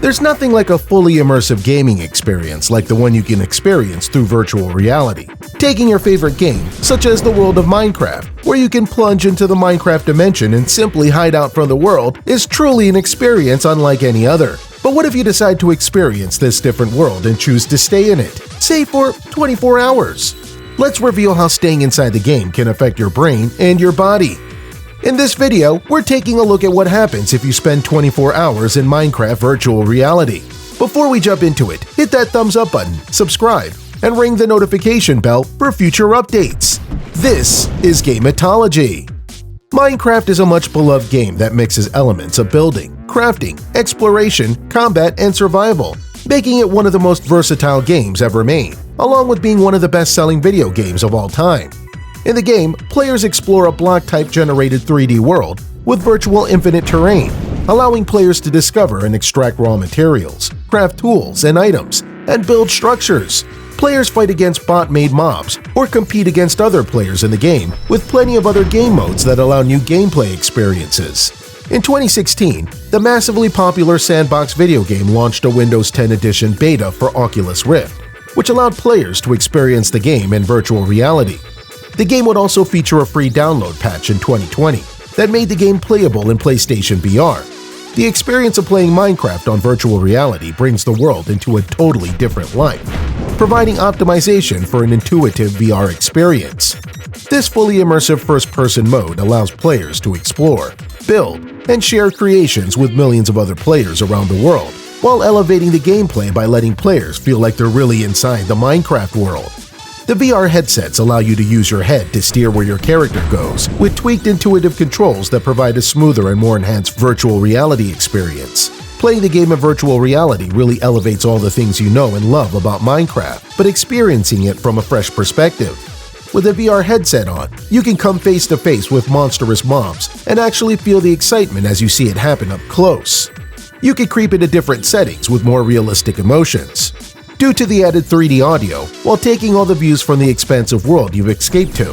There's nothing like a fully immersive gaming experience like the one you can experience through virtual reality. Taking your favorite game, such as the world of Minecraft, where you can plunge into the Minecraft dimension and simply hide out from the world, is truly an experience unlike any other. But what if you decide to experience this different world and choose to stay in it, say for 24 hours? Let's reveal how staying inside the game can affect your brain and your body. In this video, we're taking a look at what happens if you spend 24 hours in Minecraft virtual reality. Before we jump into it, hit that thumbs up button, subscribe, and ring the notification bell for future updates. This is Gameatology. Minecraft is a much beloved game that mixes elements of building, crafting, exploration, combat, and survival, making it one of the most versatile games ever made, along with being one of the best-selling video games of all time. In the game, players explore a block-type generated 3D world with virtual infinite terrain, allowing players to discover and extract raw materials, craft tools and items, and build structures. Players fight against bot-made mobs or compete against other players in the game, with plenty of other game modes that allow new gameplay experiences. In 2016, the massively popular sandbox video game launched a Windows 10 Edition beta for Oculus Rift, which allowed players to experience the game in virtual reality. The game would also feature a free download patch in 2020 that made the game playable in PlayStation VR. The experience of playing Minecraft on virtual reality brings the world into a totally different light, providing optimization for an intuitive VR experience. This fully immersive first-person mode allows players to explore, build, and share creations with millions of other players around the world, while elevating the gameplay by letting players feel like they're really inside the Minecraft world. The VR headsets allow you to use your head to steer where your character goes, with tweaked intuitive controls that provide a smoother and more enhanced virtual reality experience. Playing the game in virtual reality really elevates all the things you know and love about Minecraft, but experiencing it from a fresh perspective. With a VR headset on, you can come face to face with monstrous mobs and actually feel the excitement as you see it happen up close. You can creep into different settings with more realistic emotions, due to the added 3D audio, while taking all the views from the expansive world you've escaped to.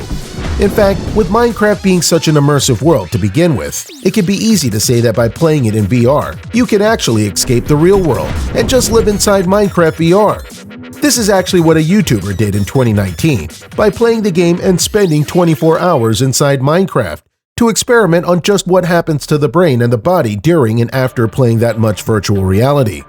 In fact, with Minecraft being such an immersive world to begin with, it can be easy to say that by playing it in VR, you can actually escape the real world and just live inside Minecraft VR. This is actually what a YouTuber did in 2019 by playing the game and spending 24 hours inside Minecraft to experiment on just what happens to the brain and the body during and after playing that much virtual reality.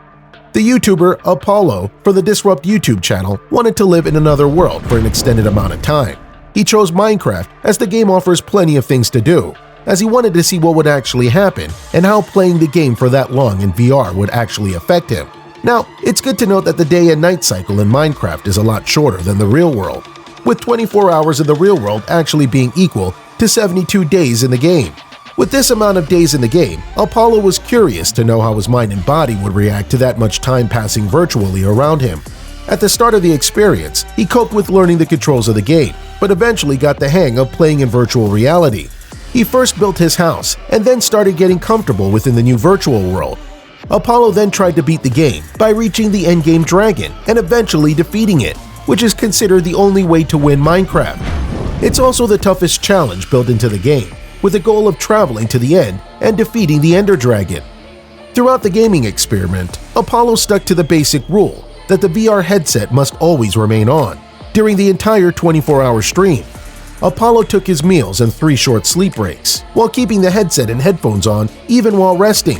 The YouTuber Apollo for the Disrupt YouTube channel wanted to live in another world for an extended amount of time. He chose Minecraft as the game offers plenty of things to do, as he wanted to see what would actually happen and how playing the game for that long in VR would actually affect him. Now, it's good to note that the day and night cycle in Minecraft is a lot shorter than the real world, with 24 hours in the real world actually being equal to 72 days in the game. With this amount of days in the game, Apollo was curious to know how his mind and body would react to that much time passing virtually around him. At the start of the experience, he coped with learning the controls of the game, but eventually got the hang of playing in virtual reality. He first built his house, and then started getting comfortable within the new virtual world. Apollo then tried to beat the game by reaching the endgame dragon and eventually defeating it, which is considered the only way to win Minecraft. It's also the toughest challenge built into the game, with the goal of traveling to the end and defeating the Ender Dragon. Throughout the gaming experiment, Apollo stuck to the basic rule that the VR headset must always remain on during the entire 24-hour stream. Apollo took his meals and 3 short sleep breaks, while keeping the headset and headphones on even while resting.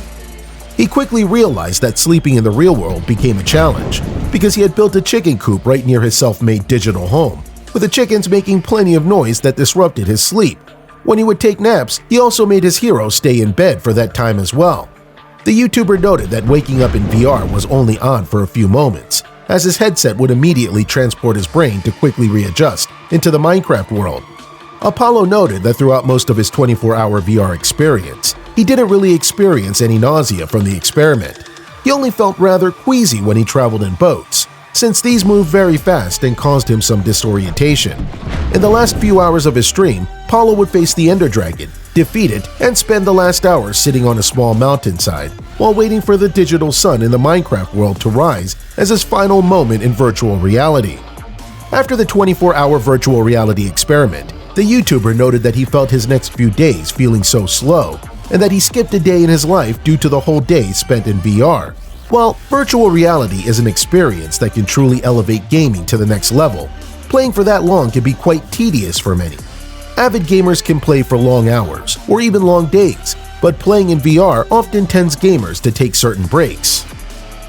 He quickly realized that sleeping in the real world became a challenge, because he had built a chicken coop right near his self-made digital home, with the chickens making plenty of noise that disrupted his sleep. When he would take naps, he also made his hero stay in bed for that time as well. The YouTuber noted that waking up in VR was only on for a few moments, as his headset would immediately transport his brain to quickly readjust into the Minecraft world. Apollo noted that throughout most of his 24-hour VR experience, he didn't really experience any nausea from the experiment. He only felt rather queasy when he traveled in boats, since these moved very fast and caused him some disorientation. In the last few hours of his stream, Apollo would face the Ender Dragon, defeat it, and spend the last hours sitting on a small mountainside while waiting for the digital sun in the Minecraft world to rise as his final moment in virtual reality. After the 24-hour virtual reality experiment, the YouTuber noted that he felt his next few days feeling so slow, and that he skipped a day in his life due to the whole day spent in VR. While virtual reality is an experience that can truly elevate gaming to the next level, playing for that long can be quite tedious for many. Avid gamers can play for long hours or even long days, but playing in VR often tends gamers to take certain breaks.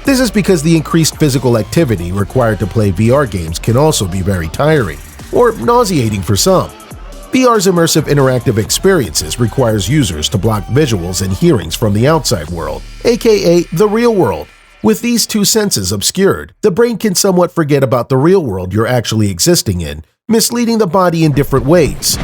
This is because the increased physical activity required to play VR games can also be very tiring or nauseating for some. VR's immersive interactive experiences requires users to block visuals and hearings from the outside world, aka the real world. With these two senses obscured, the brain can somewhat forget about the real world you're actually existing in, misleading the body in different ways.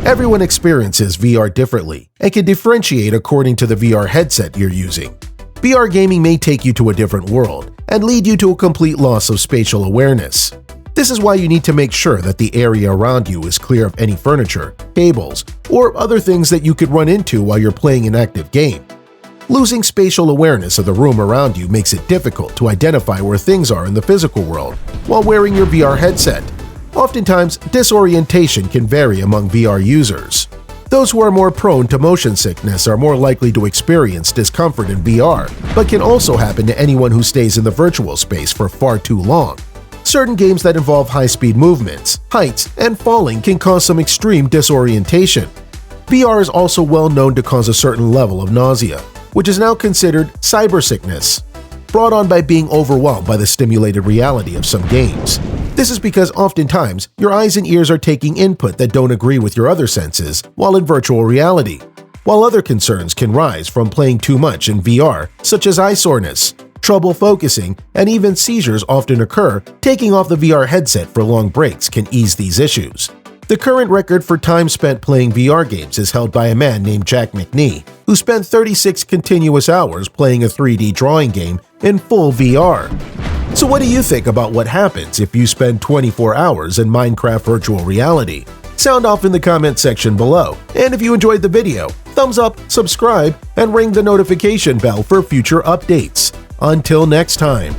Everyone experiences VR differently and can differentiate according to the VR headset you're using. VR gaming may take you to a different world and lead you to a complete loss of spatial awareness. This is why you need to make sure that the area around you is clear of any furniture, cables, or other things that you could run into while you're playing an active game. Losing spatial awareness of the room around you makes it difficult to identify where things are in the physical world while wearing your VR headset. Oftentimes, disorientation can vary among VR users. Those who are more prone to motion sickness are more likely to experience discomfort in VR, but can also happen to anyone who stays in the virtual space for far too long. Certain games that involve high-speed movements, heights, and falling can cause some extreme disorientation. VR is also well known to cause a certain level of nausea, which is now considered cybersickness, brought on by being overwhelmed by the stimulated reality of some games. This is because oftentimes your eyes and ears are taking input that don't agree with your other senses while in virtual reality, while other concerns can rise from playing too much in VR, such as eye soreness, trouble focusing, and even seizures often occur. Taking off the VR headset for long breaks can ease these issues. The current record for time spent playing VR games is held by a man named Jack McNee, who spent 36 continuous hours playing a 3D drawing game in full VR. So what do you think about what happens if you spend 24 hours in Minecraft virtual reality? Sound off in the comment section below, and if you enjoyed the video, thumbs up, subscribe, and ring the notification bell for future updates. Until next time.